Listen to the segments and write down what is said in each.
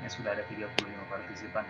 Ini sudah ada 35 partisipan.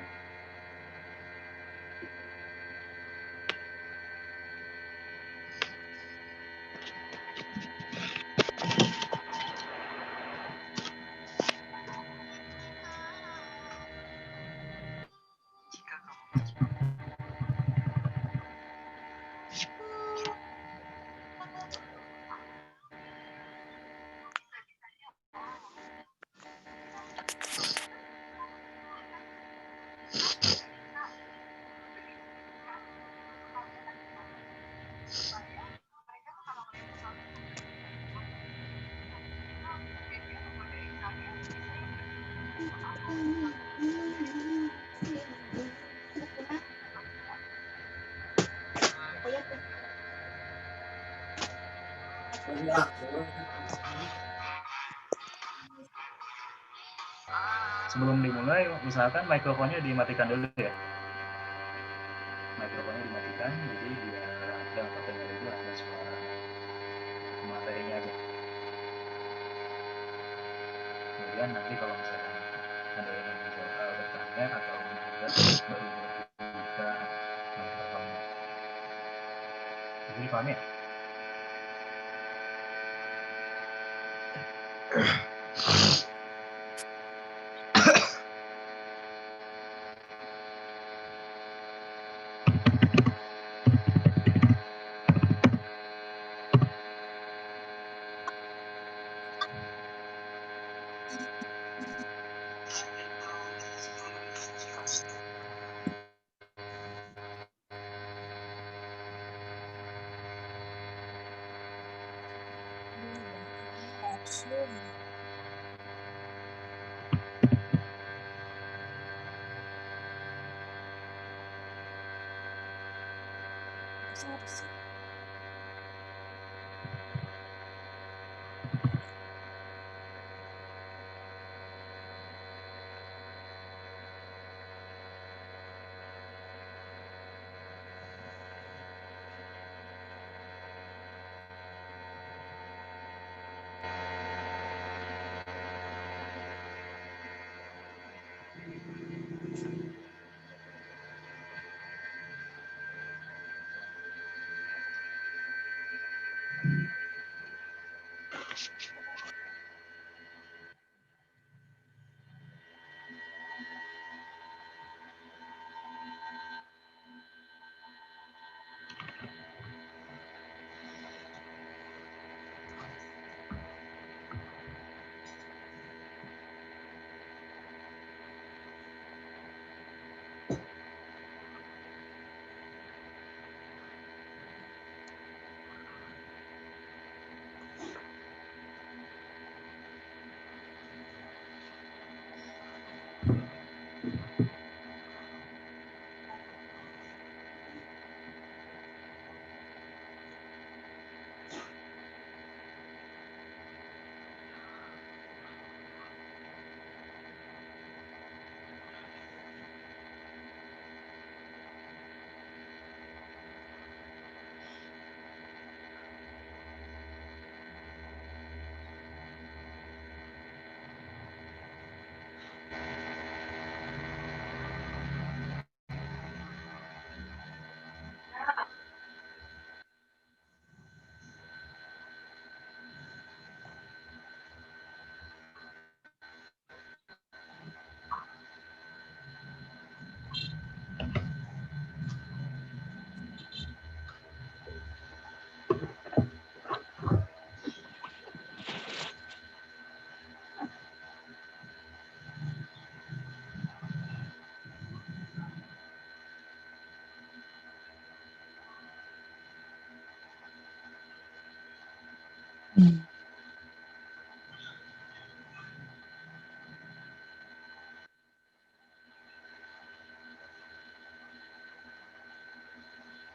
Sebelum dimulai, usahakan mikrofonnya dimatikan dulu ya. Mikrofonnya dimatikan, jadi biar yang terdengar itu hanya suara materinya aja. Kemudian nanti kalau misalkan ada yang ingin bertanya atau mencoba, baru kita mikrofonnya. Jadi paham ya?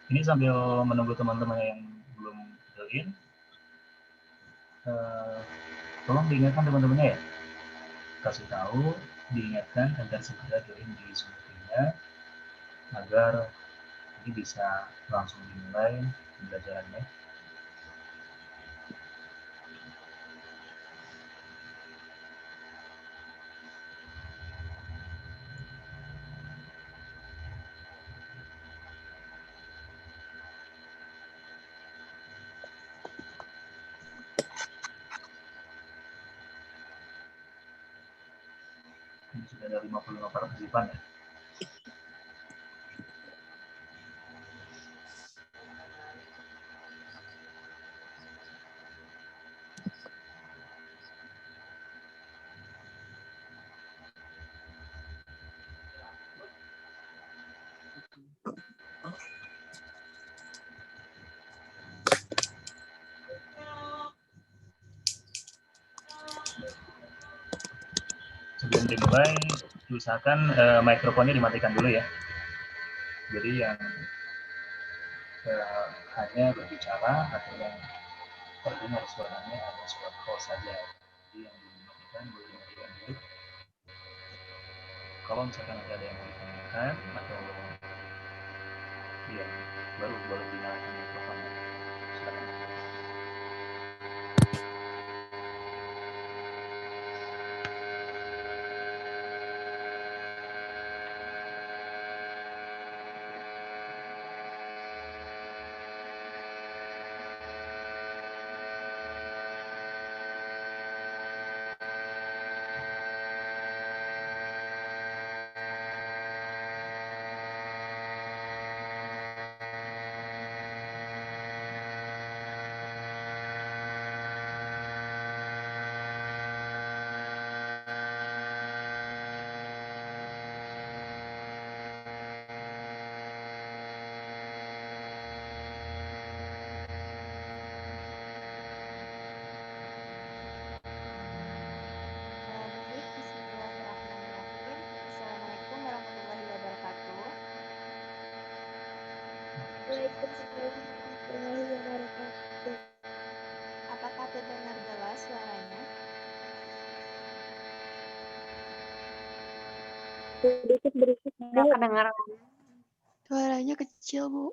Ini sambil menunggu teman-teman yang belum join, tolong diingatkan teman-temannya ya, kasih tahu, diingatkan agar segera join di Zoom-nya agar ini bisa langsung dimulai pembelajarannya. Ini sudah ada 55 partisipan ya. Sebelum dimulai, usahakan mikrofonnya dimatikan dulu ya. Jadi yang hanya berbicara atau yang terdengar suaranya hanya suara host saja. Jadi yang dimatikan boleh dimatikan dulu. Kalau misalkan ada yang mau ditanyakan atau ya baru dinyalakan mikrofonnya. Silakan. Assalamualaikum warahmatullahi wabarakatuh. Waalaikumsalam warahmatullahi wabarakatuh. Apakah terdengar jelas suaranya? Sedikit berisik, Bu. Nggak kedengaran. Suaranya kecil, Bu.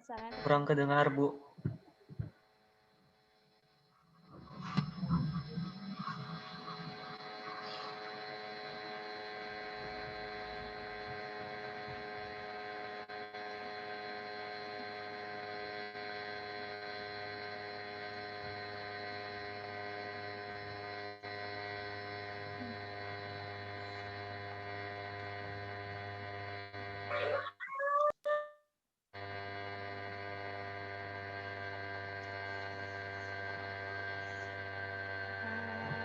Suaranya Kurang kedengar, Bu.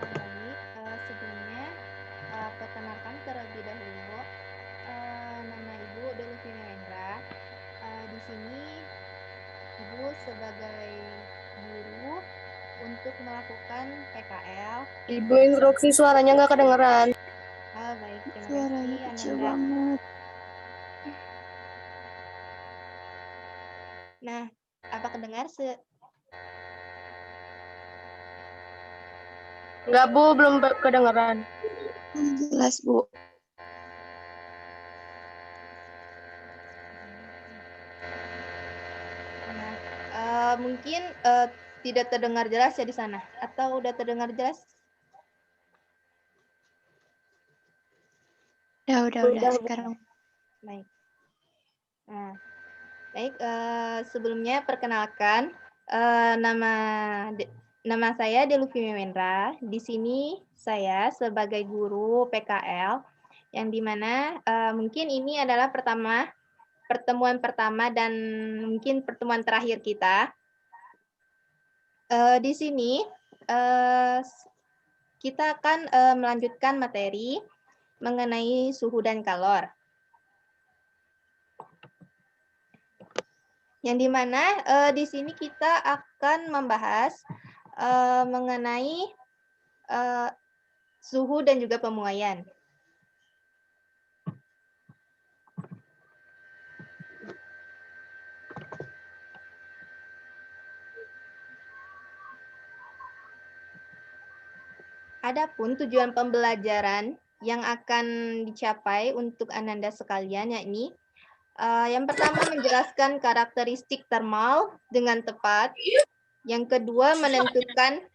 baik. Sebelumnya perkenalkan terlebih dahulu, nama Ibu Deluvi Mewendra. Di sini Ibu sebagai guru untuk melakukan PKL. Ibu instruksi suaranya nggak kedengeran. Baik, terima Suaranya kasih kecil Ananda. banget. Nah, apa kedengar Nggak, Bu, belum kedengeran. Jelas, Bu. Nah, mungkin tidak terdengar jelas ya di sana, atau udah terdengar jelas? Udah sekarang. Baik. Nah, baik. Sebelumnya perkenalkan, nama saya Deluvi Mewendra. Di sini saya sebagai guru PKL, yang dimana mungkin ini adalah pertemuan pertama dan mungkin pertemuan terakhir kita. Di sini kita akan melanjutkan materi mengenai suhu dan kalor. Yang dimana di sini kita akan membahas mengenai suhu dan juga pemuaian. Adapun tujuan pembelajaran yang akan dicapai untuk Ananda sekalian, yakni yang pertama menjelaskan karakteristik termal dengan tepat. Yang kedua menentukan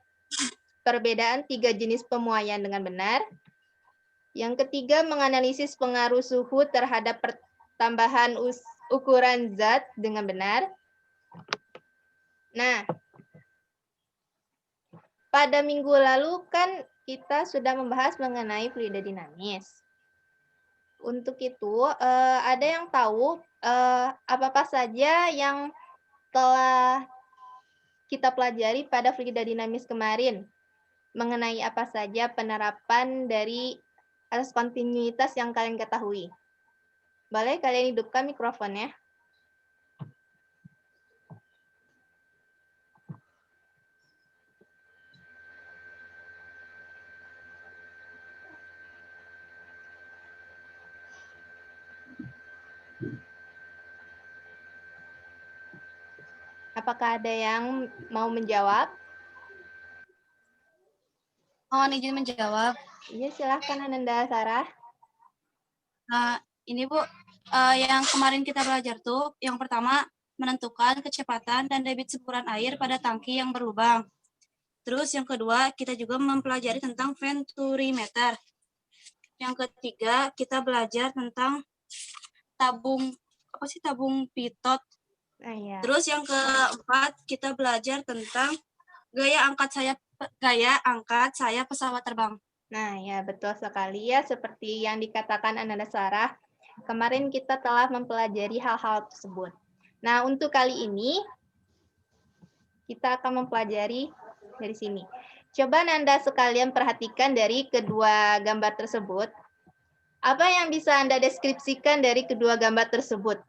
perbedaan 3 jenis pemuaian dengan benar. Yang ketiga menganalisis pengaruh suhu terhadap pertambahan ukuran zat dengan benar. Nah, pada minggu lalu kan kita sudah membahas mengenai fluida dinamis. Untuk itu, ada yang tahu apa-apa saja yang telah kita pelajari pada fluida dinamis kemarin? Mengenai apa saja penerapan dari asas kontinuitas yang kalian ketahui? Boleh kalian hidupkan mikrofonnya? Apakah ada yang mau menjawab? Mohon izin menjawab. Iya, silahkan Ananda Sarah. Ini Bu, yang kemarin kita belajar tuh, yang pertama menentukan kecepatan dan debit semburan air pada tangki yang berlubang. Terus yang kedua, kita juga mempelajari tentang venturimeter. Yang ketiga, kita belajar tentang tabung pitot. Nah, ya. Terus yang keempat, kita belajar tentang gaya angkat sayap pesawat terbang. Nah, ya betul sekali ya, seperti yang dikatakan Ananda Sarah. Kemarin kita telah mempelajari hal-hal tersebut. Nah, untuk kali ini kita akan mempelajari dari sini. Coba Anda sekalian perhatikan dari kedua gambar tersebut. Apa yang bisa Anda deskripsikan dari kedua gambar tersebut?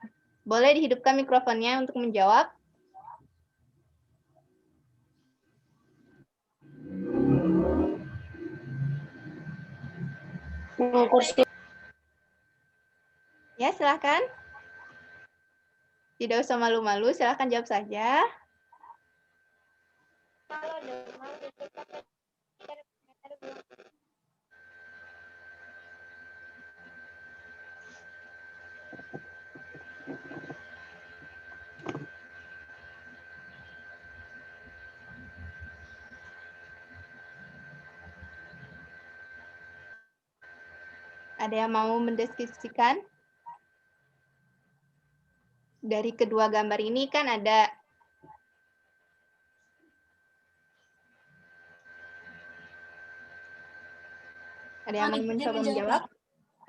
Boleh dihidupkan mikrofonnya untuk menjawab? Kursi. Ya, silahkan. Tidak usah malu-malu, silahkan jawab saja. Ada yang mau mendeskripsikan? Dari kedua gambar ini kan ada yang mau mencoba menjawab?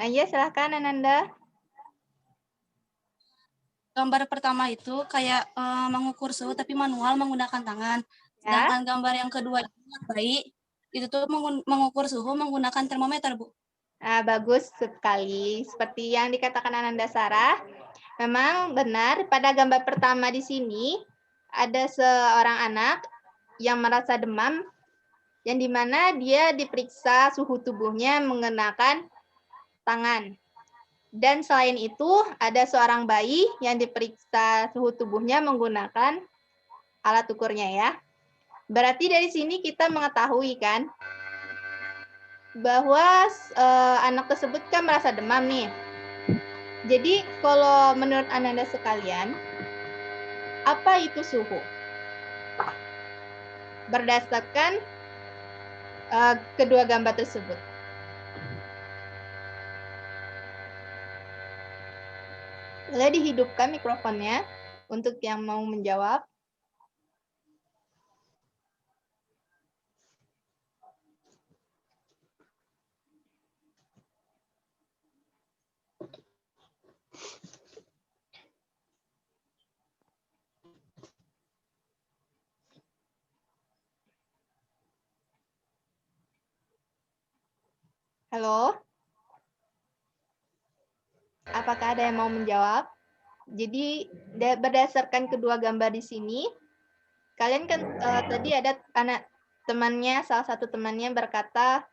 Nah, iya, silahkan Ananda. Gambar pertama itu kayak mengukur suhu tapi manual menggunakan tangan. Ya. Sedangkan gambar yang kedua itu tuh mengukur suhu menggunakan termometer, Bu. Nah, bagus sekali. Seperti yang dikatakan Ananda Sarah, memang benar pada gambar pertama di sini ada seorang anak yang merasa demam, yang dimana dia diperiksa suhu tubuhnya menggunakan tangan. Dan selain itu, ada seorang bayi yang diperiksa suhu tubuhnya menggunakan alat ukurnya ya. Berarti dari sini kita mengetahui kan, bahwa anak tersebut kan merasa demam nih. Jadi kalau menurut Ananda sekalian, apa itu suhu? Berdasarkan kedua gambar tersebut. Boleh dihidupkan mikrofonnya untuk yang mau menjawab. Halo? Apakah ada yang mau menjawab? Jadi berdasarkan kedua gambar di sini, kalian kan tadi ada anak temannya, salah satu temannya berkata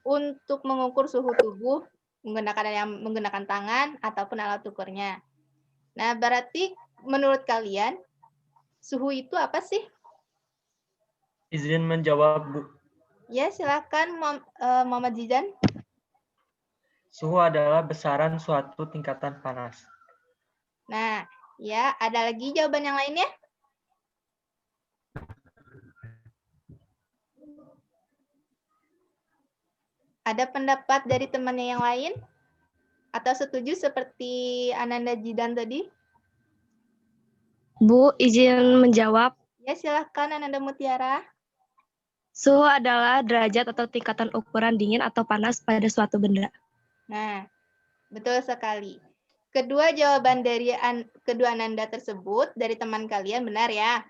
untuk mengukur suhu tubuh menggunakan tangan ataupun alat ukurnya. Nah, berarti menurut kalian suhu itu apa sih? Izin menjawab, Bu. Ya, silakan Muhammad Zizan. Suhu adalah besaran suatu tingkatan panas. Nah, ya, ada lagi jawaban yang lainnya? Ada pendapat dari temannya yang lain? Atau setuju seperti Ananda Jidan tadi? Bu, izin menjawab. Ya, silakan Ananda Mutiara. Suhu adalah derajat atau tingkatan ukuran dingin atau panas pada suatu benda. Nah, betul sekali. Kedua jawaban dari kedua Ananda tersebut dari teman kalian benar ya.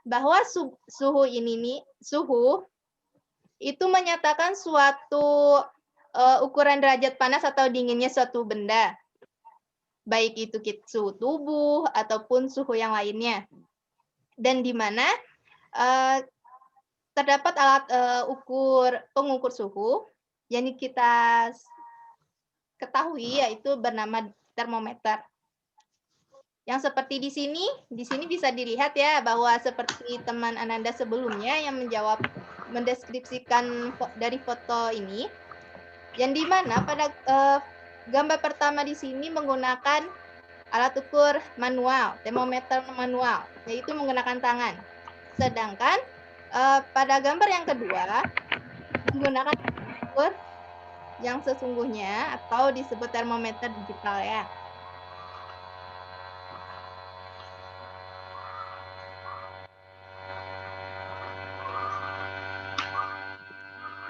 Bahwa suhu itu menyatakan suatu ukuran derajat panas atau dinginnya suatu benda. Baik itu suhu tubuh ataupun suhu yang lainnya. Dan di mana terdapat alat pengukur suhu yang kita ketahui yaitu bernama termometer. Yang seperti di sini bisa dilihat ya bahwa seperti teman Ananda sebelumnya yang mendeskripsikan dari foto ini, yang di mana pada gambar pertama di sini menggunakan alat ukur manual, termometer manual, yaitu menggunakan tangan. Sedangkan pada gambar yang kedua menggunakan ukur yang sesungguhnya atau disebut termometer digital ya.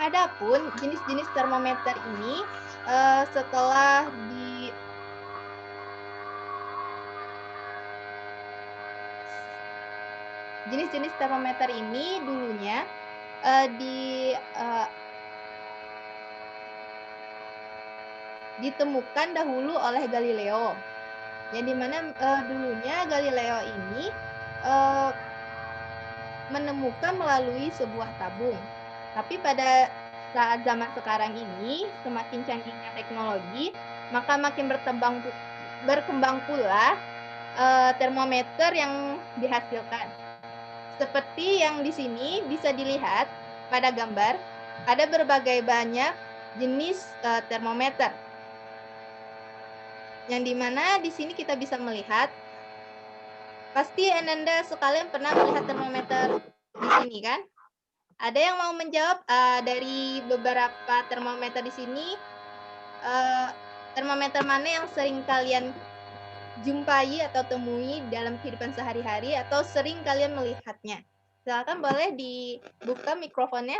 Adapun jenis-jenis termometer ini setelah jenis-jenis termometer ini dulunya ditemukan dahulu oleh Galileo. Yang dimana dulunya Galileo ini menemukan melalui sebuah tabung. Tapi pada saat zaman sekarang ini, semakin canggihnya teknologi, maka makin berkembang pula termometer yang dihasilkan. Seperti yang di sini bisa dilihat pada gambar, ada berbagai banyak jenis termometer. Yang dimana di sini kita bisa melihat, pasti Ananda sekalian pernah melihat termometer di sini kan? Ada yang mau menjawab dari beberapa termometer di sini, termometer mana yang sering kalian jumpai atau temui dalam kehidupan sehari-hari atau sering kalian melihatnya? Silakan boleh dibuka mikrofonnya.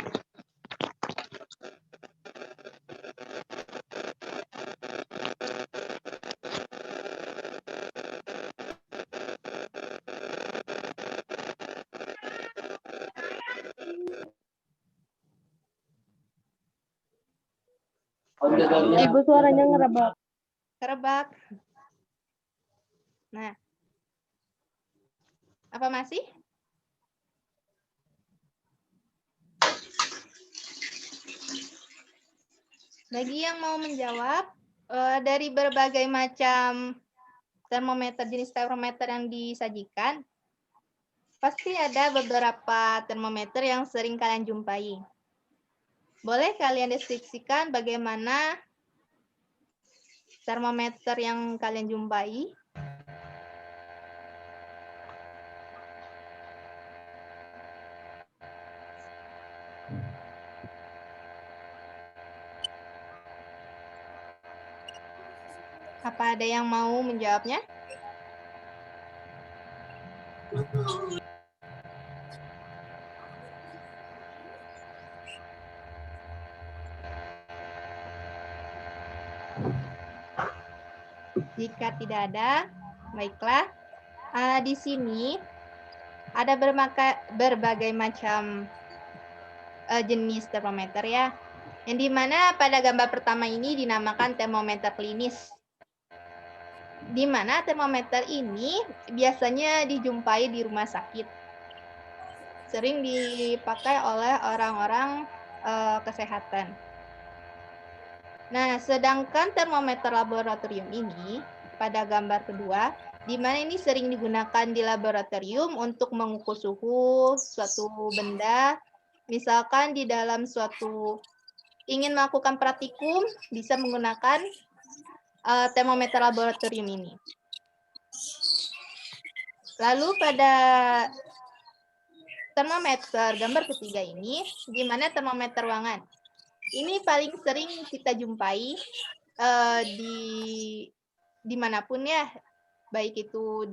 Ibu suaranya ngerebak. Kerebak. Nah, apa masih? Bagi yang mau menjawab, dari berbagai macam jenis termometer yang disajikan, pasti ada beberapa termometer yang sering kalian jumpai. Boleh kalian deskripsikan bagaimana termometer yang kalian jumpai? Apa ada yang mau menjawabnya? Jika tidak ada, baiklah. Di sini ada berbagai macam jenis termometer ya. Yang dimana pada gambar pertama ini dinamakan termometer klinis. Di mana termometer ini biasanya dijumpai di rumah sakit. Sering dipakai oleh orang-orang kesehatan. Nah, sedangkan termometer laboratorium ini pada gambar kedua, di mana ini sering digunakan di laboratorium untuk mengukur suhu suatu benda, misalkan di dalam ingin melakukan praktikum, bisa menggunakan termometer laboratorium ini. Lalu pada termometer gambar ketiga ini, di mana termometer ruangan. Ini paling sering kita jumpai dimanapun ya, baik itu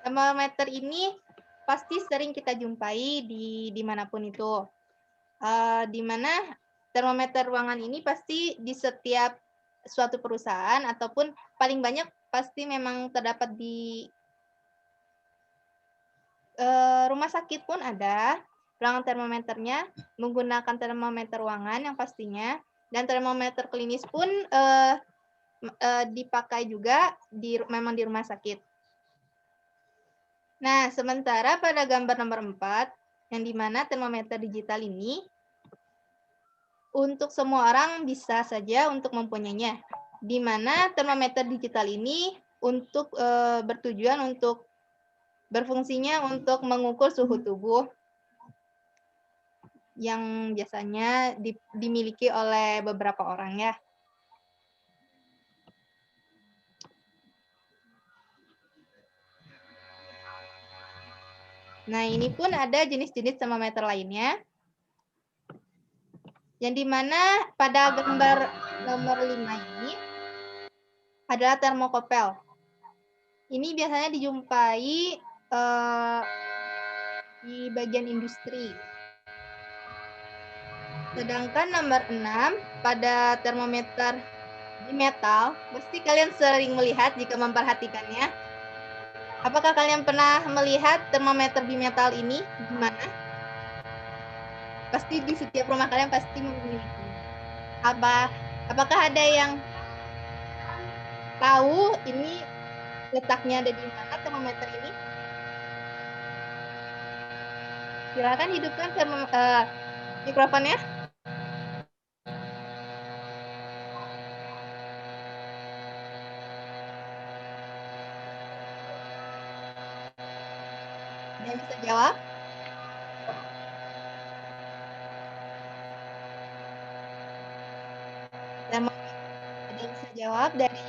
Termometer ini pasti sering kita jumpai di dimanapun itu. Di mana termometer ruangan ini pasti di setiap suatu perusahaan ataupun paling banyak pasti memang terdapat di rumah sakit pun ada ruangan termometernya, menggunakan termometer ruangan yang pastinya, dan termometer klinis pun dipakai juga memang di rumah sakit. Nah, sementara pada gambar nomor 4, yang dimana termometer digital ini, untuk semua orang bisa saja untuk mempunyainya. Di mana termometer digital ini untuk bertujuan untuk berfungsinya untuk mengukur suhu tubuh yang biasanya dimiliki oleh beberapa orang ya. Nah, ini pun ada jenis-jenis termometer lainnya. Yang dimana pada gambar nomor 5 ini adalah termokopel. Ini biasanya dijumpai di bagian industri. Sedangkan nomor 6 pada termometer bimetal, pasti kalian sering melihat jika memperhatikannya. Apakah kalian pernah melihat termometer bimetal ini di mana? Pasti di setiap rumah kalian pasti memiliki. Apakah ada yang tahu ini letaknya ada di mana termometer ini? Silakan hidupkan mikrofonnya. Yang bisa jawab? Ada yang bisa jawab dari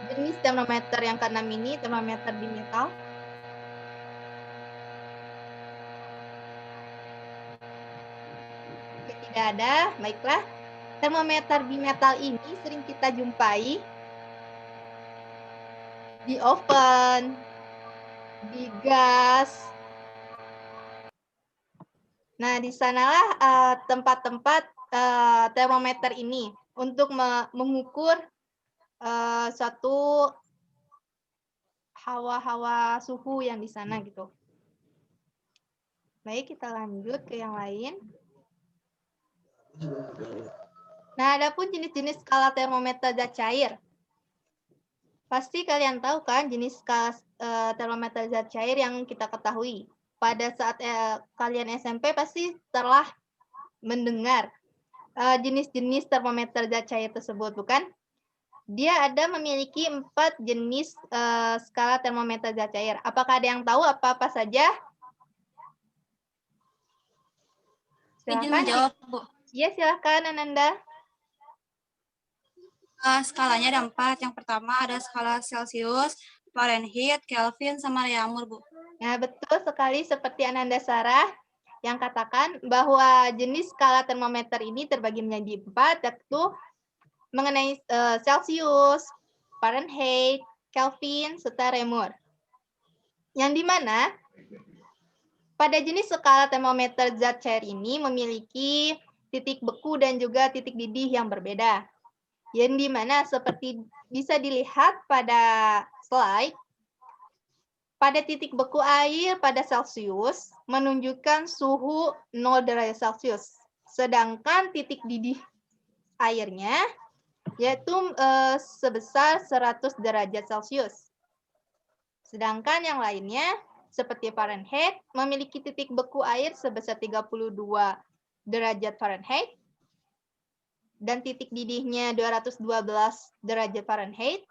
jenis termometer yang ke-6 ini, termometer bimetal? Oke, tidak ada. Baiklah. Termometer bimetal ini sering kita jumpai di oven, di gas. Nah, di sanalah tempat-tempat termometer ini untuk mengukur suatu hawa-hawa suhu yang di sana gitu. Baik, kita lanjut ke yang lain. Nah, ada pun jenis-jenis skala termometer zat cair. Pasti kalian tahu kan jenis skala termometer zat cair yang kita ketahui. Pada saat kalian SMP pasti telah mendengar jenis-jenis termometer zat cair tersebut, bukan? Dia ada memiliki 4 jenis skala termometer zat cair. Apakah ada yang tahu apa-apa saja? Izin Silakan. menjawab, Bu. Iya, silakan Ananda. Skalanya ada 4. Yang pertama ada skala Celsius, Fahrenheit, Kelvin, sama Reaumur, Bu. Nah, betul sekali seperti Ananda Sarah yang katakan bahwa jenis skala termometer ini terbagi menjadi 4, yaitu mengenai Celsius, Fahrenheit, Kelvin, serta Reaumur. Yang dimana pada jenis skala termometer zat cair ini memiliki titik beku dan juga titik didih yang berbeda. Yang dimana seperti bisa dilihat pada slide, pada titik beku air pada Celsius menunjukkan suhu 0 derajat Celsius. Sedangkan titik didih airnya yaitu sebesar 100 derajat Celsius. Sedangkan yang lainnya seperti Fahrenheit memiliki titik beku air sebesar 32 derajat Fahrenheit dan titik didihnya 212 derajat Fahrenheit.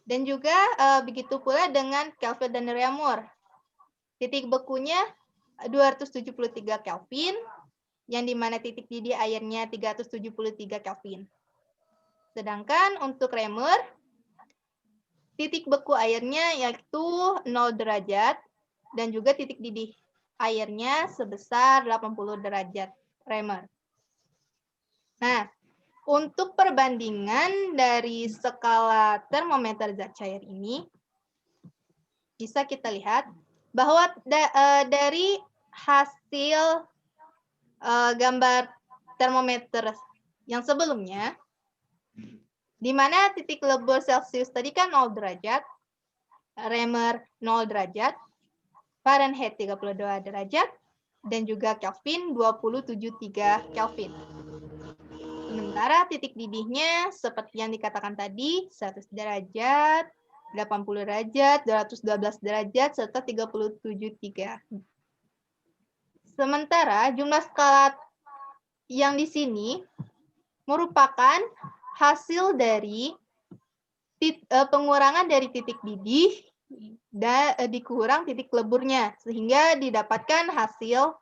Dan juga begitu pula dengan Kelvin dan Reaumur. Titik bekunya 273 Kelvin, yang dimana titik didih airnya 373 Kelvin. Sedangkan untuk Reaumur, titik beku airnya yaitu 0 derajat, dan juga titik didih airnya sebesar 80 derajat Reaumur. Nah, Untuk perbandingan dari skala termometer zat cair ini, bisa kita lihat bahwa dari hasil gambar termometer yang sebelumnya, di mana titik lebur Celsius tadi kan 0 derajat, Reaumur 0 derajat, Fahrenheit 32 derajat, dan juga Kelvin 27,3 Kelvin. Sementara titik didihnya seperti yang dikatakan tadi, 100 derajat, 80 derajat, 212 derajat, serta 37,3. Sementara jumlah skala yang di sini merupakan hasil dari pengurangan dari titik didih dan dikurang titik leburnya, sehingga didapatkan hasil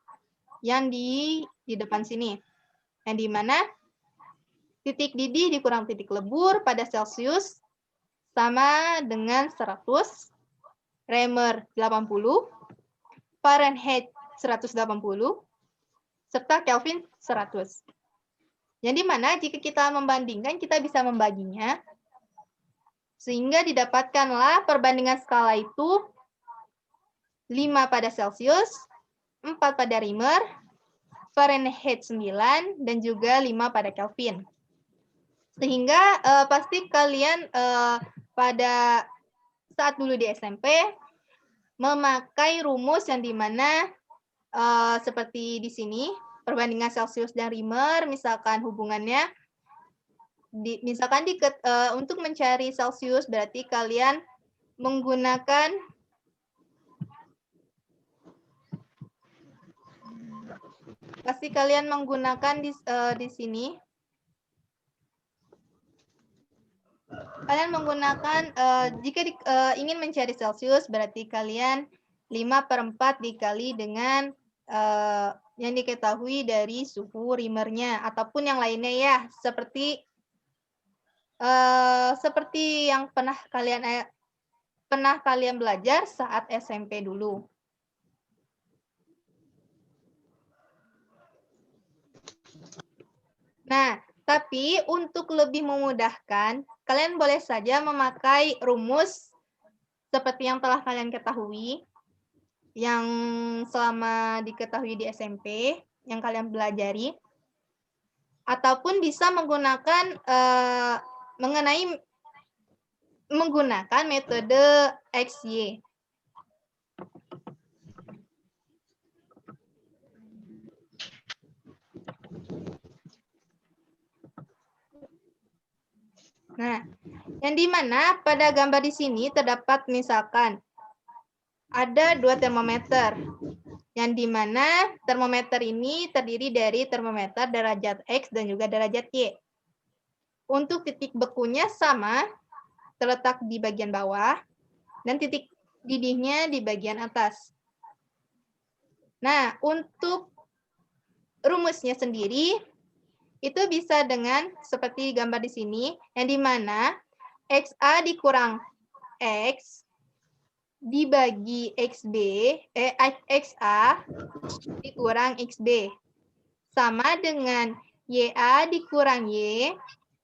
yang di depan sini. Yang di mana titik didih dikurang titik lebur pada Celsius sama dengan 100, Reaumur 80, Fahrenheit 180, serta Kelvin 100. Yang di mana jika kita membandingkan, kita bisa membaginya, sehingga didapatkanlah perbandingan skala itu 5 pada Celsius, 4 pada Reaumur, Fahrenheit 9, dan juga 5 pada Kelvin. Sehingga pasti kalian pada saat dulu di SMP memakai rumus yang dimana seperti di sini, perbandingan Celsius dan Reaumur, misalkan hubungannya, untuk mencari Celsius berarti kalian menggunakan di sini. Kalian menggunakan, jika ingin mencari Celsius, berarti kalian 5/4 dikali dengan yang diketahui dari suhu Reaumurnya, ataupun yang lainnya ya, seperti yang pernah kalian belajar saat SMP dulu. Nah, tapi untuk lebih memudahkan, kalian boleh saja memakai rumus seperti yang telah kalian ketahui, yang selama diketahui di SMP, yang kalian pelajari, ataupun bisa menggunakan metode XY. Nah, yang dimana pada gambar di sini terdapat misalkan ada 2 termometer, yang dimana termometer ini terdiri dari termometer derajat X dan juga derajat Y. Untuk titik bekunya sama, terletak di bagian bawah, dan titik didihnya di bagian atas. Nah, untuk rumusnya sendiri, itu bisa dengan seperti gambar di sini, yang dimana XA dikurang X dibagi XB, XA dikurang XB, sama dengan YA dikurang Y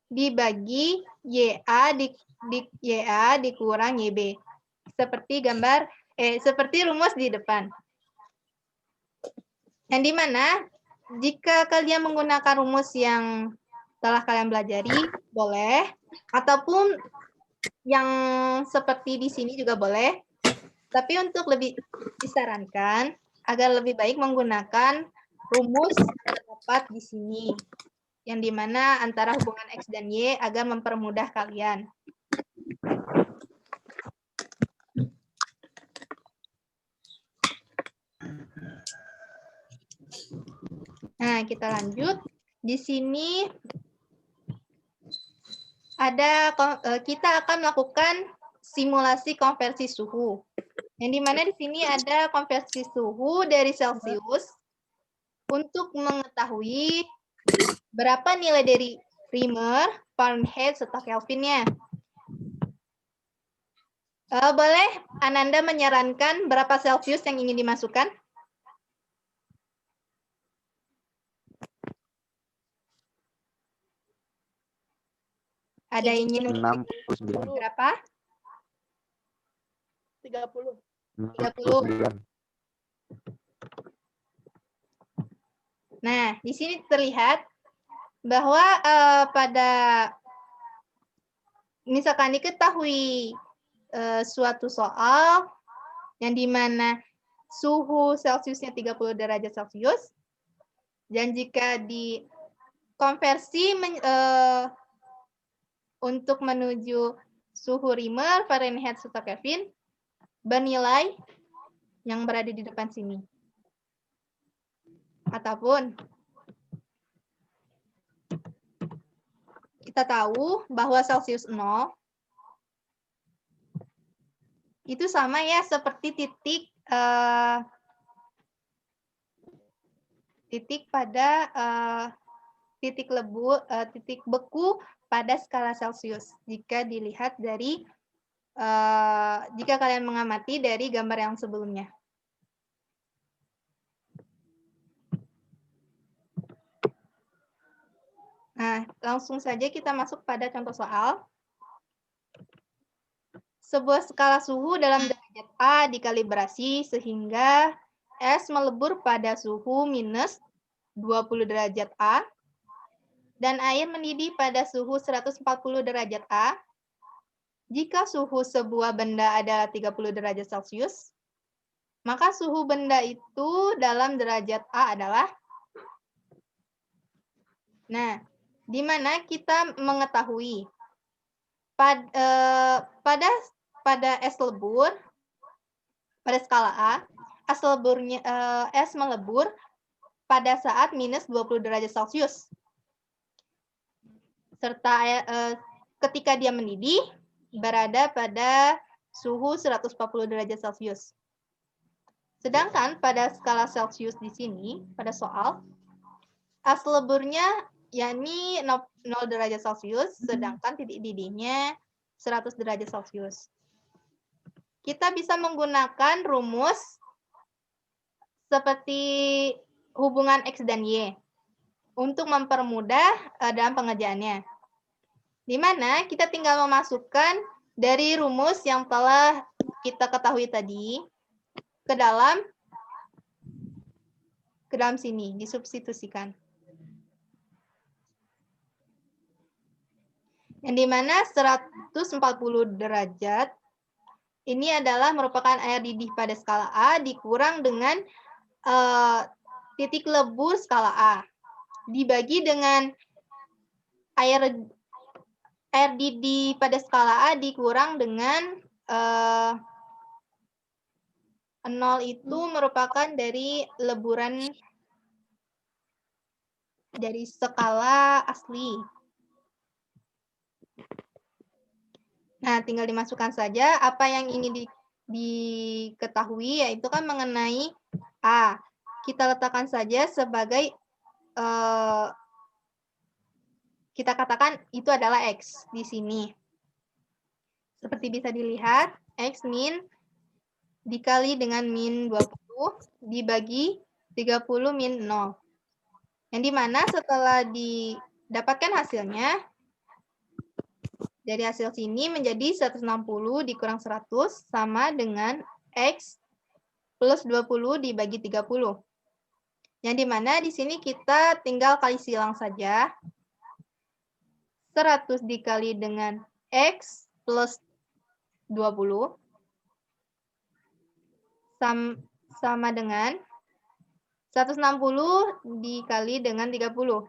dibagi YA dikurang YB. Seperti seperti rumus di depan. Yang dimana jika kalian menggunakan rumus yang telah kalian pelajari, boleh. Ataupun yang seperti di sini juga boleh. Tapi untuk lebih disarankan, agar lebih baik menggunakan rumus yang terdapat di sini. Yang dimana antara hubungan X dan Y agar mempermudah kalian. Nah, kita lanjut. Di sini kita akan melakukan simulasi konversi suhu. Yang dimana di sini ada konversi suhu dari Celsius untuk mengetahui berapa nilai dari Reaumur, Fahrenheit, serta Kelvinnya. Boleh Ananda menyarankan berapa Celsius yang ingin dimasukkan? Ada yang ingin 69. berapa? 30. 69. Nah, di sini terlihat bahwa pada misalkan diketahui suatu soal yang dimana suhu Celciusnya 30 derajat Celcius, dan jika dikonversi untuk menuju suhu Reamer, Fahrenheit, serta Kelvin, bernilai yang berada di depan sini. Ataupun kita tahu bahwa Celsius 0 itu sama ya seperti titik pada titik beku pada skala Celsius. Jika dilihat dari jika kalian mengamati dari gambar yang sebelumnya. Nah, langsung saja kita masuk pada contoh soal. Sebuah skala suhu dalam derajat A dikalibrasi sehingga es melebur pada suhu minus 20 derajat A dan air mendidih pada suhu 140 derajat A. Jika suhu sebuah benda adalah 30 derajat Celcius, maka suhu benda itu dalam derajat A adalah. Nah, di mana kita mengetahui pada es lebur, pada skala A, es melebur pada saat minus 20 derajat Celcius. Serta ketika dia mendidih, berada pada suhu 140 derajat Celcius. Sedangkan pada skala Celcius di sini, pada soal, es leburnya yakni 0 derajat Celcius, sedangkan titik didihnya 100 derajat Celcius. Kita bisa menggunakan rumus seperti hubungan X dan Y untuk mempermudah dalam pengerjaannya. Di mana kita tinggal memasukkan dari rumus yang telah kita ketahui tadi ke dalam sini, disubstitusikan. Yang dimana 140 derajat ini adalah merupakan air didih pada skala A dikurang dengan titik lebur skala A dibagi dengan air didih pada skala A dikurang dengan 0 itu merupakan dari leburan dari skala asli. Nah, tinggal dimasukkan saja apa yang ingin diketahui, yaitu kan mengenai A. Kita letakkan saja sebagai, kita katakan itu adalah X di sini. Seperti bisa dilihat, X min dikali dengan min 20 dibagi 30 min 0. Yang dimana setelah didapatkan hasilnya, dari hasil sini menjadi 160 dikurang 100 sama dengan X plus 20 dibagi 30. Yang dimana di sini kita tinggal kali silang saja. 100 dikali dengan X plus 20 sama dengan 160 dikali dengan 30.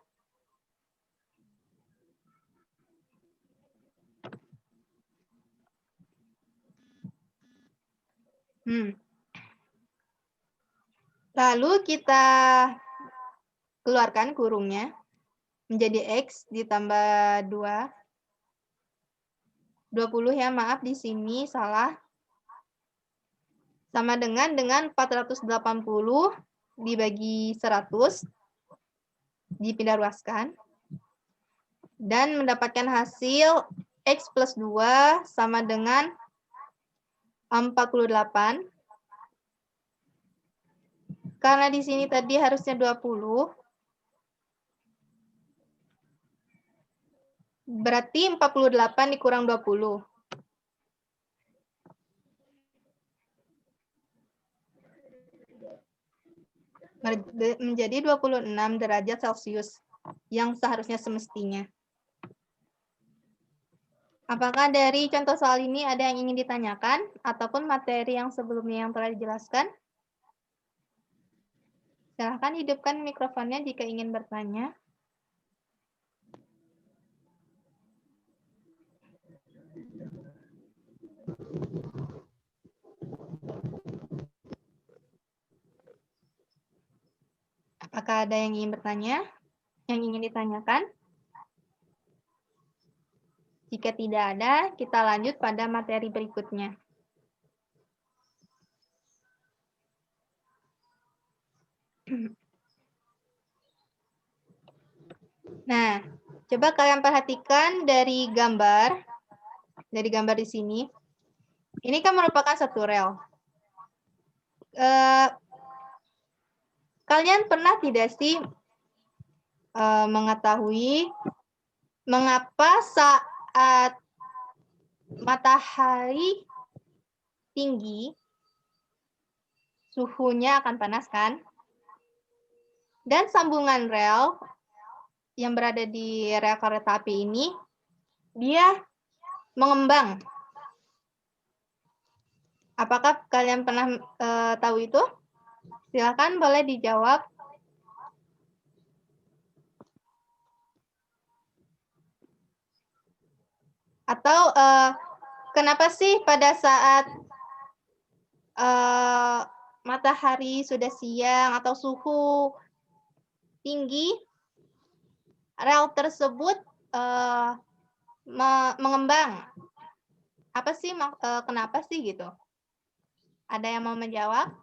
Lalu kita keluarkan kurungnya menjadi X ditambah 2. 20 ya, maaf di sini salah. Sama dengan 480 dibagi 100 dipindah ruaskan. Dan mendapatkan hasil X plus 2 sama dengan 48. Karena di sini tadi harusnya 20. Berarti 48 dikurang 20. Menjadi 26 derajat Celcius yang seharusnya semestinya. Apakah dari contoh soal ini ada yang ingin ditanyakan ataupun materi yang sebelumnya yang telah dijelaskan? Silahkan hidupkan mikrofonnya jika ingin bertanya. Apakah ada yang ingin bertanya? Yang ingin ditanyakan? Jika tidak ada, kita lanjut pada materi berikutnya. Nah, coba kalian perhatikan dari gambar di sini. Ini kan merupakan satu rel. Kalian pernah tidak sih mengetahui mengapa saat matahari tinggi, suhunya akan panas kan? Dan sambungan rel yang berada di rel kereta api ini, dia mengembang. Apakah kalian pernah tahu itu? Silakan boleh dijawab. Atau kenapa sih pada saat matahari sudah siang atau suhu tinggi, rel tersebut mengembang? Apa sih, kenapa sih gitu? Ada yang mau menjawab?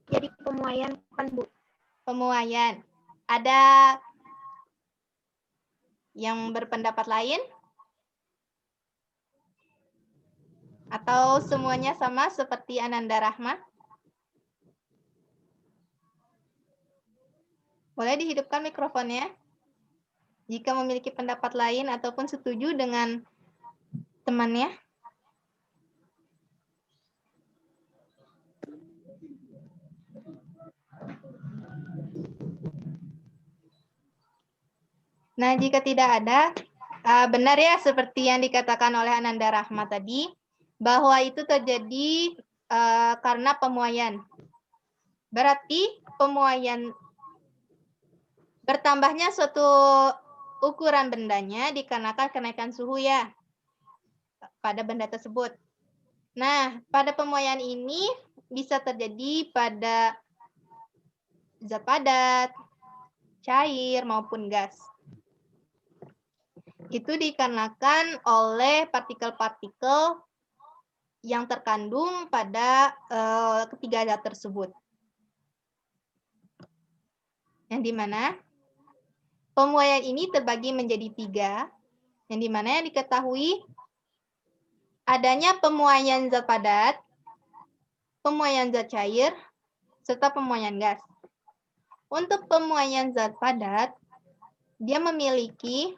Jadi pemuaian kan, Bu? Pemuaian. Ada yang berpendapat lain? Atau semuanya sama seperti Ananda Rahma? Boleh dihidupkan mikrofonnya jika memiliki pendapat lain ataupun setuju dengan temannya. Nah, jika tidak ada, benar ya seperti yang dikatakan oleh Ananda Rahma tadi, bahwa itu terjadi karena pemuaian. Berarti pemuaian bertambahnya suatu ukuran bendanya dikarenakan kenaikan suhu ya pada benda tersebut. Nah, pada pemuaian ini bisa terjadi pada zat padat, cair, maupun gas. Itu dikarenakan oleh partikel-partikel yang terkandung pada ketiga zat tersebut. Yang dimana pemuaian ini terbagi menjadi 3, yang dimana yang diketahui adanya pemuaian zat padat, pemuaian zat cair, serta pemuaian gas. Untuk pemuaian zat padat, dia memiliki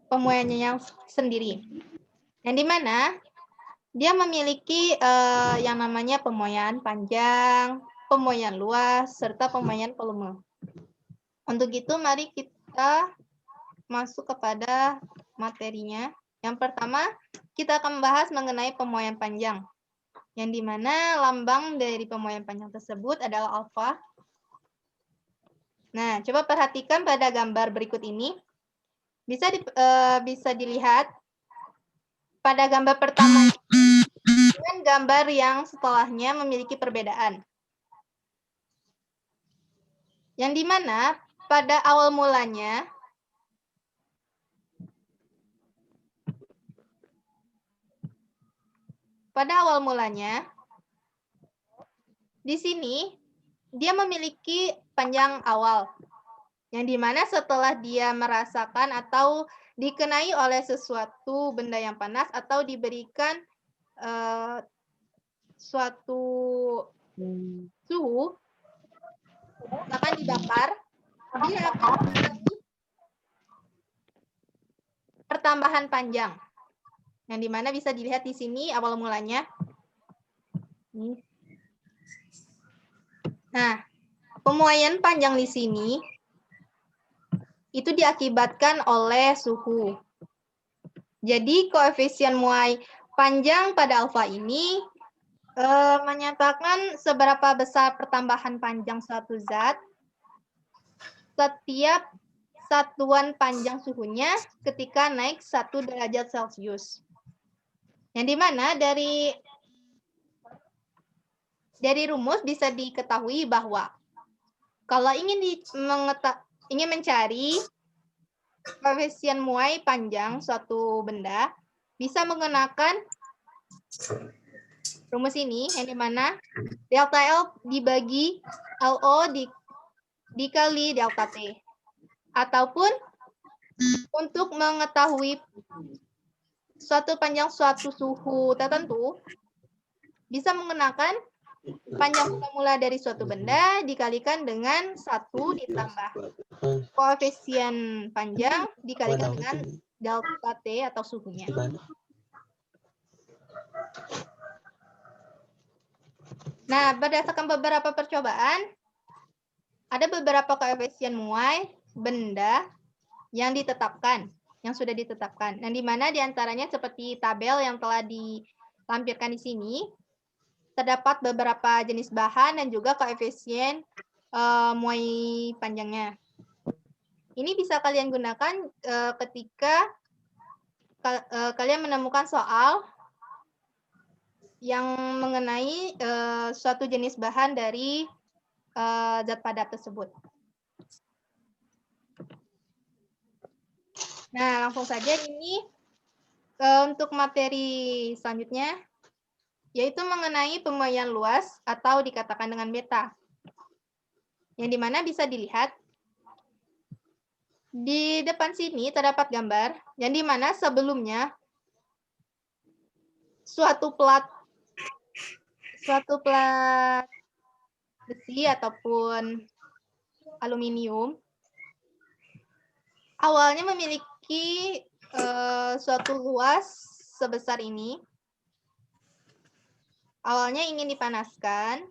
pemuaiannya yang sendiri. Yang dimana dia memiliki yang namanya pemuaian panjang, pemuaian luas, serta pemuaian volume. Untuk itu, mari kita masuk kepada materinya. Yang pertama, kita akan membahas mengenai pemuaian panjang. Yang dimana lambang dari pemuaian panjang tersebut adalah alfa. Nah, coba perhatikan pada gambar berikut ini. Bisa dilihat pada gambar pertama dengan gambar yang setelahnya memiliki perbedaan. Yang dimana pada awal mulanya di sini dia memiliki panjang awal. Yang dimana setelah dia merasakan atau dikenai oleh sesuatu benda yang panas atau diberikan suatu suhu akan dibakar, dia akan mengalami pertambahan panjang. Yang dimana bisa dilihat di sini awal mulanya. Nah, pemuaian panjang di sini itu diakibatkan oleh suhu. Jadi koefisien muai panjang pada alfa ini menyatakan seberapa besar pertambahan panjang suatu zat setiap satuan panjang suhunya ketika naik 1 derajat Celcius. Yang dimana dari rumus bisa diketahui bahwa kalau ingin mencari koefisien muai panjang suatu benda, bisa menggunakan rumus ini, yang dimana delta L dibagi LO dikali delta T. Ataupun untuk mengetahui suatu panjang suatu suhu tertentu, bisa menggunakan panjang mula dari suatu benda dikalikan dengan 1 ditambah koefisien panjang dikalikan dengan delta T atau suhunya. Nah, berdasarkan beberapa percobaan, ada beberapa koefisien muai benda yang ditetapkan, yang sudah ditetapkan. Yang dimana diantaranya seperti tabel yang telah dilampirkan di sini, terdapat beberapa jenis bahan dan juga koefisien muai panjangnya. Ini bisa kalian gunakan ketika kalian menemukan soal yang mengenai suatu jenis bahan dari zat padat tersebut. Nah, langsung saja ini untuk materi selanjutnya, yaitu mengenai pemuaian luas atau dikatakan dengan beta. Yang dimana bisa dilihat di depan sini terdapat gambar yang dimana sebelumnya suatu plat besi ataupun aluminium awalnya memiliki suatu luas sebesar ini. Awalnya ingin dipanaskan.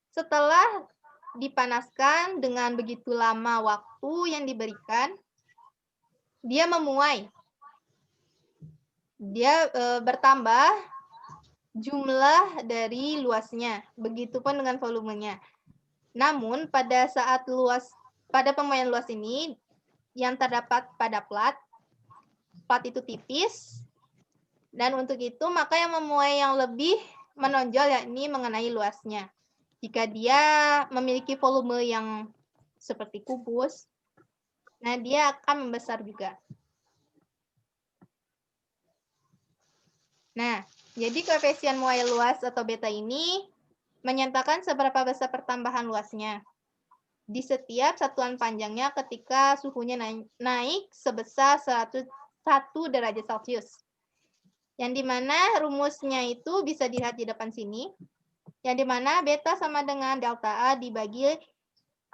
Setelah dipanaskan dengan begitu lama waktu yang diberikan, dia memuai. Dia bertambah jumlah dari luasnya, begitupun dengan volumenya. Namun pada saat pada pemuaian luas ini yang terdapat pada plat itu tipis, dan untuk itu maka yang memuai yang lebih menonjol yakni mengenai luasnya. Jika dia memiliki volume yang seperti kubus, nah dia akan membesar juga. Nah, jadi koefisien muai luas atau beta ini menyatakan seberapa besar pertambahan luasnya di setiap satuan panjangnya ketika suhunya naik sebesar 1 derajat Celcius. Yang dimana rumusnya itu bisa dilihat di depan sini. Yang dimana beta sama dengan delta A dibagi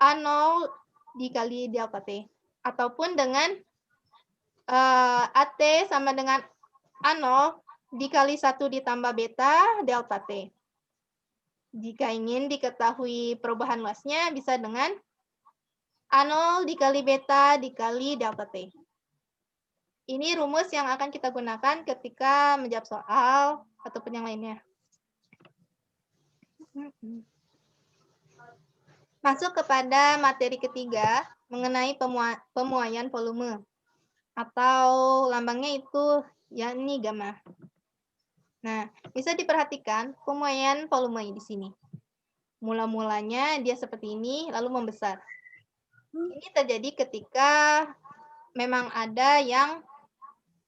A0 dikali delta T. Ataupun dengan AT sama dengan A0 dikali 1 ditambah beta delta T. Jika ingin diketahui perubahan luasnya, bisa dengan A0 dikali beta dikali delta T. Ini rumus yang akan kita gunakan ketika menjawab soal ataupun yang lainnya. Masuk kepada materi ketiga mengenai pemuaian volume atau lambangnya itu yakni gamma. Nah, bisa diperhatikan pemuaian volume di sini. Mula-mulanya dia seperti ini lalu membesar. Ini terjadi ketika memang ada yang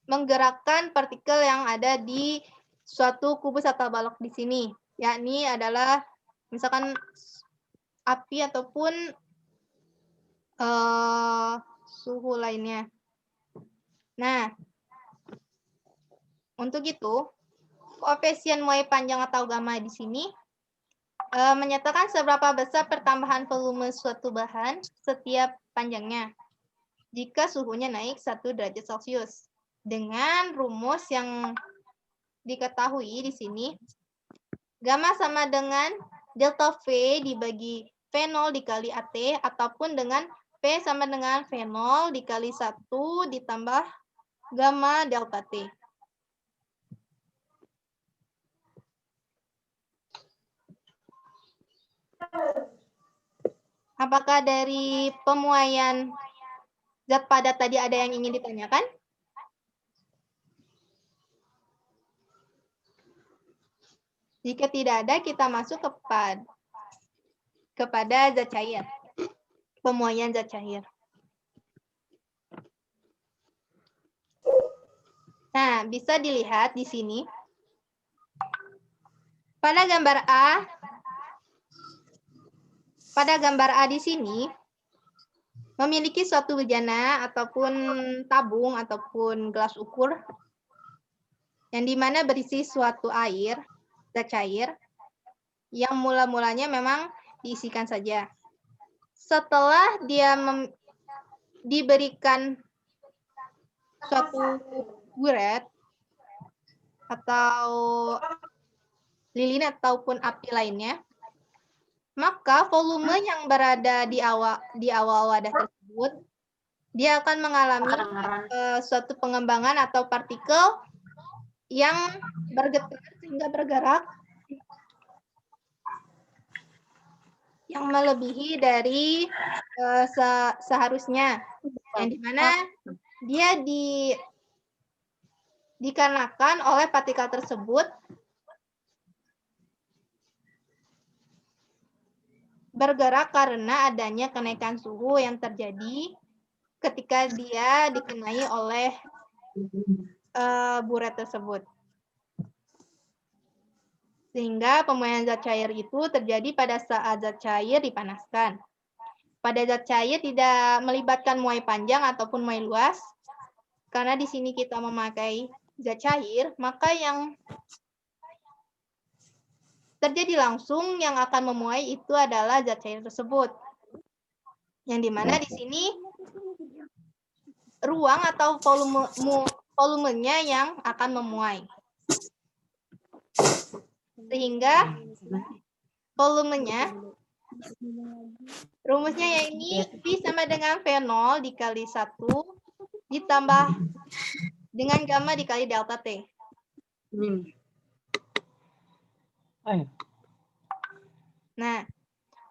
menggerakkan partikel yang ada di suatu kubus atau balok di sini, yakni adalah misalkan api ataupun suhu lainnya. Nah, untuk itu koefisien muai panjang atau gamma di sini menyatakan seberapa besar pertambahan volume suatu bahan setiap panjangnya jika suhunya naik 1 derajat Celcius. Dengan rumus yang diketahui di sini, gamma sama dengan delta V dibagi V0 dikali AT, ataupun dengan P sama dengan V0 dikali 1 ditambah gamma delta T. Apakah dari pemuaian zat padat tadi ada yang ingin ditanyakan? Jika tidak ada, kita masuk kepada zat cair. Pemuaian zat cair. Nah, bisa dilihat di sini. Pada gambar A di sini memiliki suatu bejana ataupun tabung ataupun gelas ukur yang dimana berisi suatu air, zat cair, yang mula-mulanya memang diisikan saja. Setelah dia diberikan suatu buret atau lilin ataupun api lainnya, maka volume yang berada di awal wadah tersebut, dia akan mengalami suatu pengembangan atau partikel yang bergetar sehingga bergerak yang melebihi dari seharusnya, yang dimana dia dikarenakan oleh partikel tersebut bergerak karena adanya kenaikan suhu yang terjadi ketika dia dikenai oleh buret tersebut. Sehingga pemuaian zat cair itu terjadi pada saat zat cair dipanaskan. Pada zat cair tidak melibatkan muai panjang ataupun muai luas. Karena di sini kita memakai zat cair, maka yang terjadi langsung yang akan memuai itu adalah zat cair tersebut. Yang dimana di sini ruang atau volumenya yang akan memuai. Sehingga volumenya, rumusnya yang ini V sama dengan V0 dikali 1 ditambah dengan gamma dikali delta T. Nah,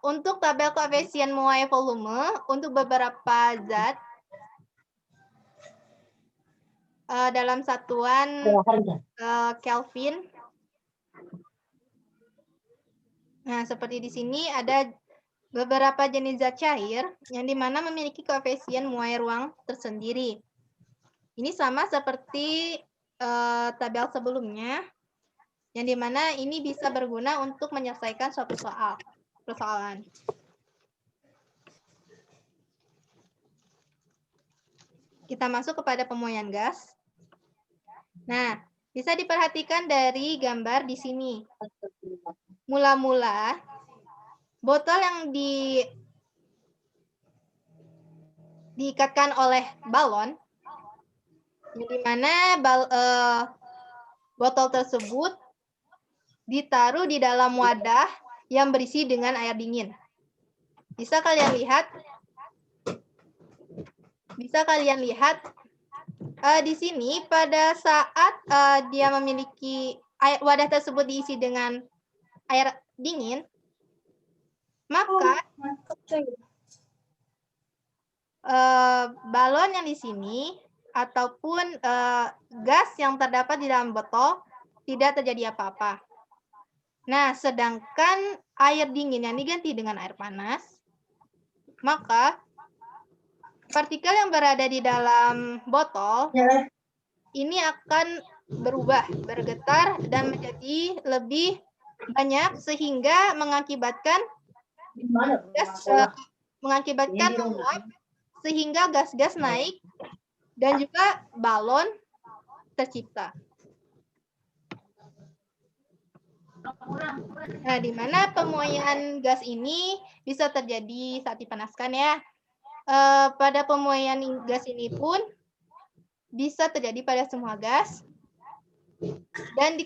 untuk tabel koefisien muai volume untuk beberapa zat dalam satuan Kelvin. Nah, seperti di sini ada beberapa jenis zat cair yang dimana memiliki koefisien muai ruang tersendiri. Ini sama seperti tabel sebelumnya, yang dimana ini bisa berguna untuk menyelesaikan suatu persoalan. Kita masuk kepada pemuaian gas. Nah, bisa diperhatikan dari gambar di sini. Mula-mula, botol yang diikatkan oleh balon, di mana botol tersebut ditaruh di dalam wadah yang berisi dengan air dingin. Bisa kalian lihat di sini pada saat dia memiliki wadah tersebut diisi dengan air dingin, maka balon yang di sini ataupun gas yang terdapat di dalam botol tidak terjadi apa-apa. Nah, sedangkan air dingin yang diganti dengan air panas, maka partikel yang berada di dalam botol ini akan bergetar dan menjadi lebih banyak sehingga mengakibatkan menguap sehingga gas-gas naik dan juga balon tercipta. Nah, di mana pemuaian gas ini bisa terjadi saat dipanaskan ya. Pada pemuaian gas ini pun bisa terjadi pada semua gas. Dan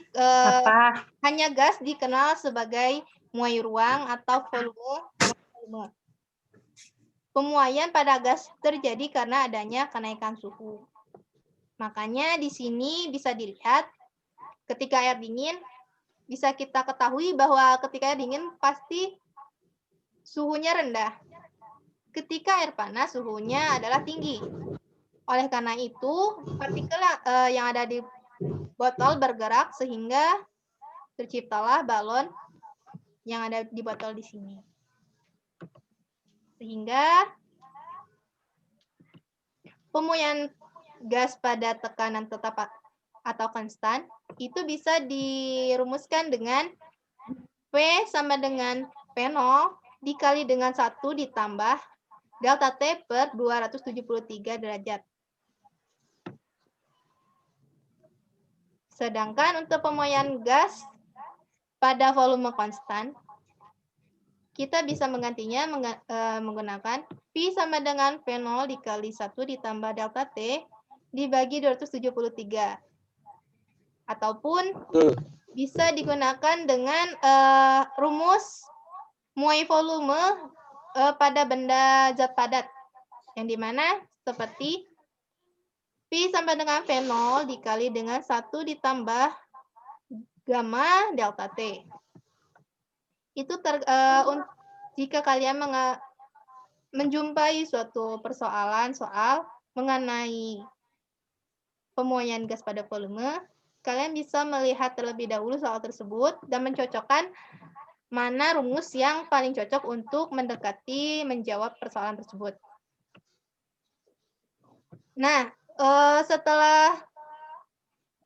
hanya gas dikenal sebagai muai ruang atau volume. Pemuaian pada gas terjadi karena adanya kenaikan suhu. Makanya di sini bisa dilihat ketika air dingin, bisa kita ketahui bahwa ketika air dingin pasti suhunya rendah. Ketika air panas suhunya adalah tinggi. Oleh karena itu, partikel yang ada di botol bergerak sehingga terciptalah balon yang ada di botol di sini. Sehingga pemuaian gas pada tekanan tetap atau konstan itu bisa dirumuskan dengan P sama dengan P0 dikali dengan 1 ditambah delta T per 273 derajat. Sedangkan untuk pemuaian gas pada volume konstan, kita bisa menggantinya menggunakan P sama dengan P0 dikali 1 ditambah delta T dibagi 273. Ataupun bisa digunakan dengan rumus muai volume pada benda zat padat. Yang dimana seperti P sama dengan V0 dikali dengan 1 ditambah gamma delta T. Itu jika kalian menjumpai suatu persoalan soal mengenai pemuaian gas pada volume, kalian bisa melihat terlebih dahulu soal tersebut dan mencocokkan mana rumus yang paling cocok untuk mendekati menjawab persoalan tersebut. Nah, setelah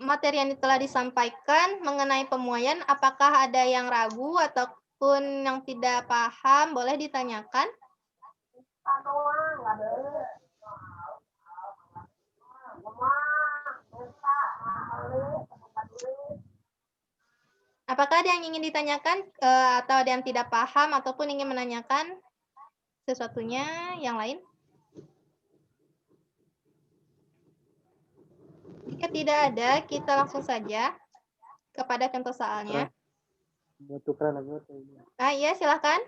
materi yang telah disampaikan mengenai pemuaian, apakah ada yang ragu ataupun yang tidak paham, boleh ditanyakan? Apakah ada yang ingin ditanyakan atau ada yang tidak paham ataupun ingin menanyakan sesuatunya yang lain? Jika tidak ada, kita langsung saja kepada contoh soalnya. Iya, silakan.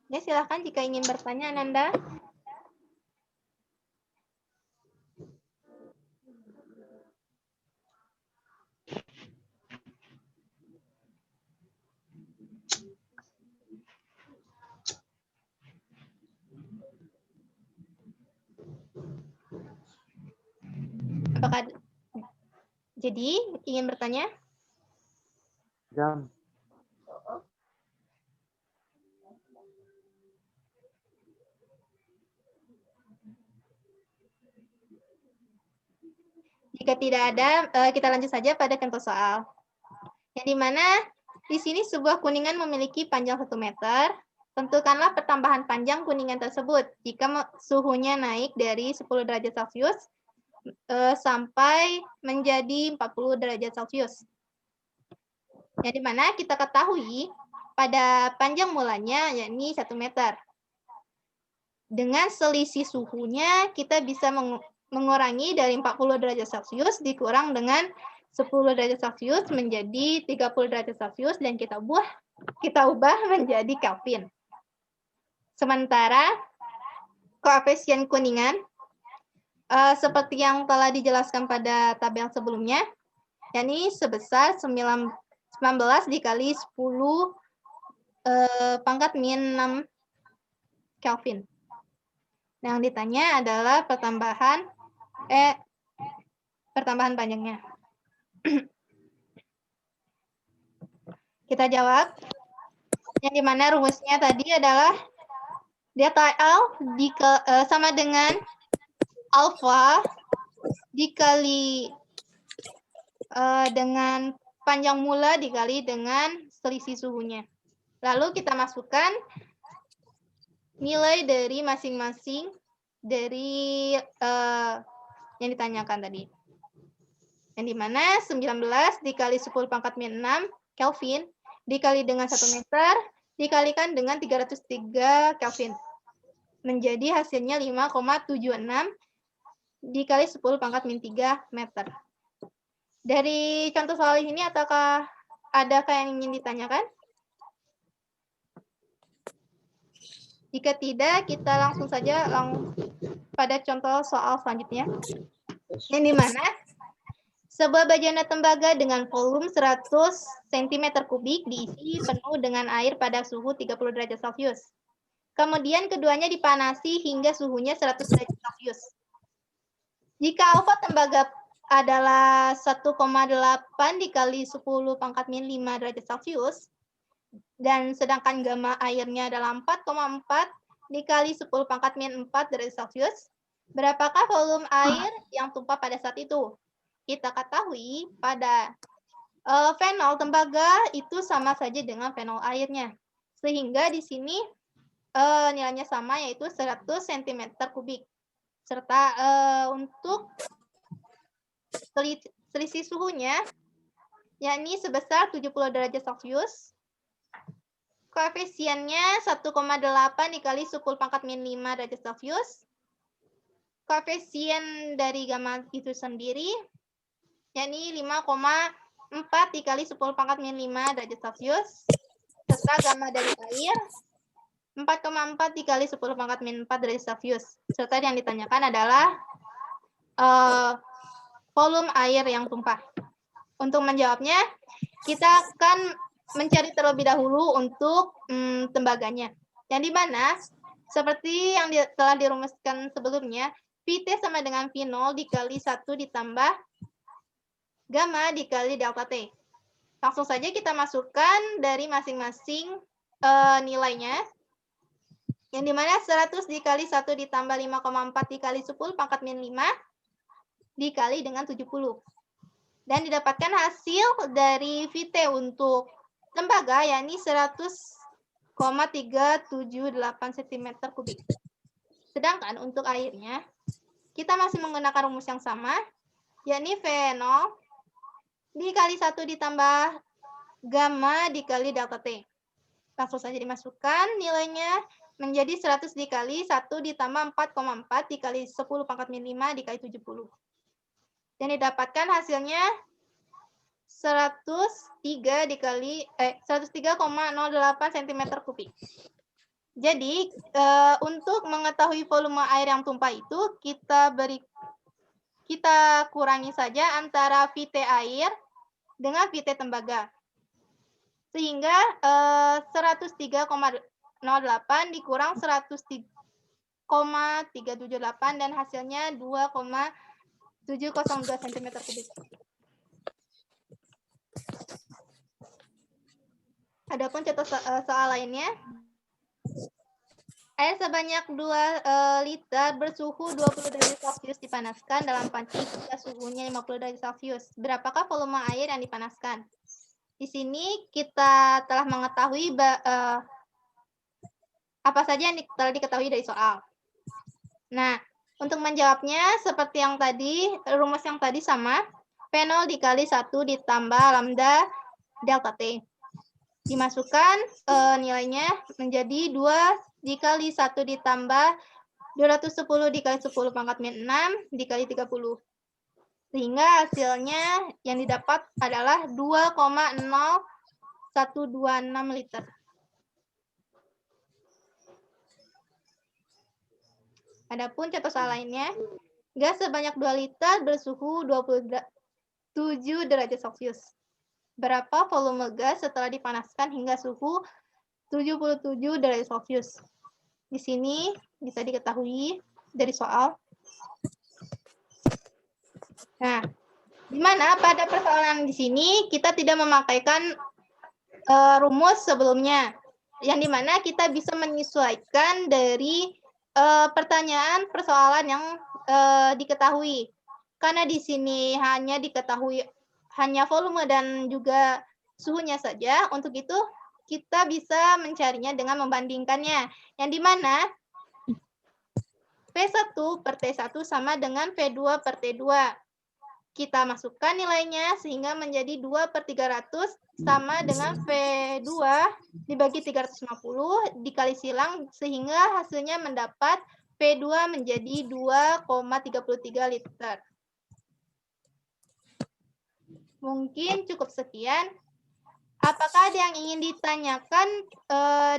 Ya, silakan jika ingin bertanya, Ananda. Apakah jadi ingin bertanya? Jam. Jika tidak ada, kita lanjut saja pada contoh soal. Yang dimana di sini sebuah kuningan memiliki panjang 1 meter. Tentukanlah pertambahan panjang kuningan tersebut jika suhunya naik dari 10 derajat Celcius sampai menjadi 40 derajat Celcius. Yang dimana kita ketahui pada panjang mulanya yakni 1 meter. Dengan selisih suhunya kita bisa mengurangi dari 40 derajat Celcius dikurang dengan 10 derajat Celcius menjadi 30 derajat Celcius dan kita ubah menjadi Kelvin. Sementara koefisien kuningan seperti yang telah dijelaskan pada tabel sebelumnya, yakni sebesar 19 dikali 10 pangkat min 6 Kelvin. Yang ditanya adalah pertambahan panjangnya. Kita jawab. Yang dimana rumusnya tadi adalah delta L sama dengan alfa dikali dengan panjang mula dikali dengan selisih suhunya. Lalu kita masukkan nilai dari masing-masing dari yang ditanyakan tadi. Yang dimana 19 dikali 10 pangkat min 6 Kelvin dikali dengan 1 meter dikalikan dengan 303 Kelvin. Menjadi hasilnya 5,76 dikali 10 pangkat min 3 meter. Dari contoh soal ini, adakah yang ingin ditanyakan? Jika tidak, kita langsung saja pada contoh soal selanjutnya. Yang dimana sebuah bejana tembaga dengan volume 100 cm3 diisi penuh dengan air pada suhu 30 derajat Celcius. Kemudian keduanya dipanasi hingga suhunya 100 derajat Celcius. Jika alfa tembaga adalah 1,8 dikali 10 pangkat min 5 derajat Celcius, dan sedangkan gamma airnya adalah 4,4 dikali 10 pangkat min 4 derajat Celcius, berapakah volume air yang tumpah pada saat itu? Kita ketahui pada fenol tembaga itu sama saja dengan fenol airnya. Sehingga di sini nilainya sama, yaitu 100 cm3. Serta untuk selisih suhunya, yakni sebesar 70 derajat Celcius. Koefisiennya 1,8 dikali 10 pangkat min 5 derajat Celcius. Koefisien dari gamma itu sendiri, yakni 5,4 dikali 10 pangkat min 5 derajat Celcius. Serta gamma dari air, 4,4 dikali 10 pangkat min 4 derajat Celcius. Serta yang ditanyakan adalah volume air yang tumpah. Untuk menjawabnya, kita akan mencari terlebih dahulu untuk tembaganya. Yang dimana, seperti yang telah dirumuskan sebelumnya, Vt sama dengan V0 dikali 1 ditambah gamma dikali delta T. Langsung saja kita masukkan dari masing-masing nilainya. Yang dimana 100 dikali 1 ditambah 5,4 dikali 10 pangkat min 5 dikali dengan 70. Dan didapatkan hasil dari Vt untuk tembaga, yakni 100,378 cm3. Sedangkan untuk airnya, kita masih menggunakan rumus yang sama, yakni V0 dikali 1 ditambah gamma dikali delta T. Langsung saja dimasukkan nilainya menjadi 100 dikali 1 ditambah 4,4 dikali 10 pangkat min 5 dikali 70. Dan didapatkan hasilnya 103,08 cm3. Jadi, untuk mengetahui volume air yang tumpah itu, kita kurangi saja antara Vt air dengan Vt tembaga. Sehingga 103,08 dikurang 103,378 dan hasilnya 2,702 cm3. Adapun contoh soal lainnya, air sebanyak 2 liter bersuhu 20 derajat Celcius dipanaskan dalam panci jika suhunya 50 derajat Celcius. Berapakah volume air yang dipanaskan? Di sini kita telah mengetahui apa saja yang telah diketahui dari soal. Nah, untuk menjawabnya seperti yang tadi, rumus yang tadi sama, P0 dikali 1 ditambah lambda delta T. Dimasukkan nilainya menjadi 2 dikali 1 ditambah 210 dikali 10 pangkat min 6 dikali 30. Sehingga hasilnya yang didapat adalah 2,0126 liter. Adapun contoh soal lainnya, gas sebanyak 2 liter bersuhu 27 derajat Celcius. Berapa volume gas setelah dipanaskan hingga suhu 77 derajat Celcius? Di sini bisa diketahui dari soal. Nah, di mana pada persoalan di sini kita tidak memakaikan rumus sebelumnya, yang di mana kita bisa menyesuaikan dari pertanyaan persoalan yang diketahui. Karena di sini hanya diketahui hanya volume dan juga suhunya saja. Untuk itu kita bisa mencarinya dengan membandingkannya. Yang di mana P1 per T1 sama dengan P2 per T2. Kita masukkan nilainya sehingga menjadi 2 per 300 sama dengan P2 dibagi 350 dikali silang sehingga hasilnya mendapat P2 menjadi 2,33 liter. Mungkin cukup sekian. Apakah ada yang ingin ditanyakan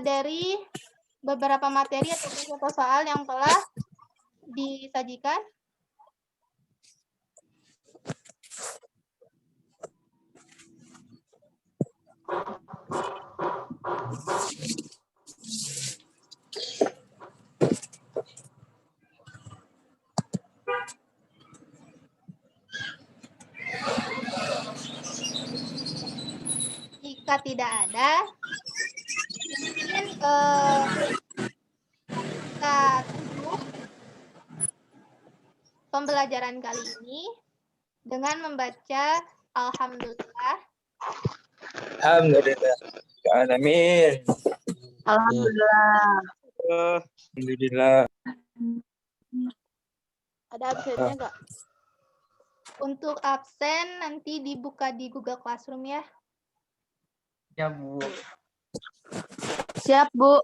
dari beberapa materi atau contoh soal yang telah disajikan? Jika tidak ada, mungkin kita tutup pembelajaran kali ini dengan membaca Alhamdulillah. Alhamdulillah. Alamin. Alhamdulillah. Alhamdulillah. Ada absennya nggak? Untuk absen nanti dibuka di Google Classroom ya. Ya, Bu. Siap, Bu.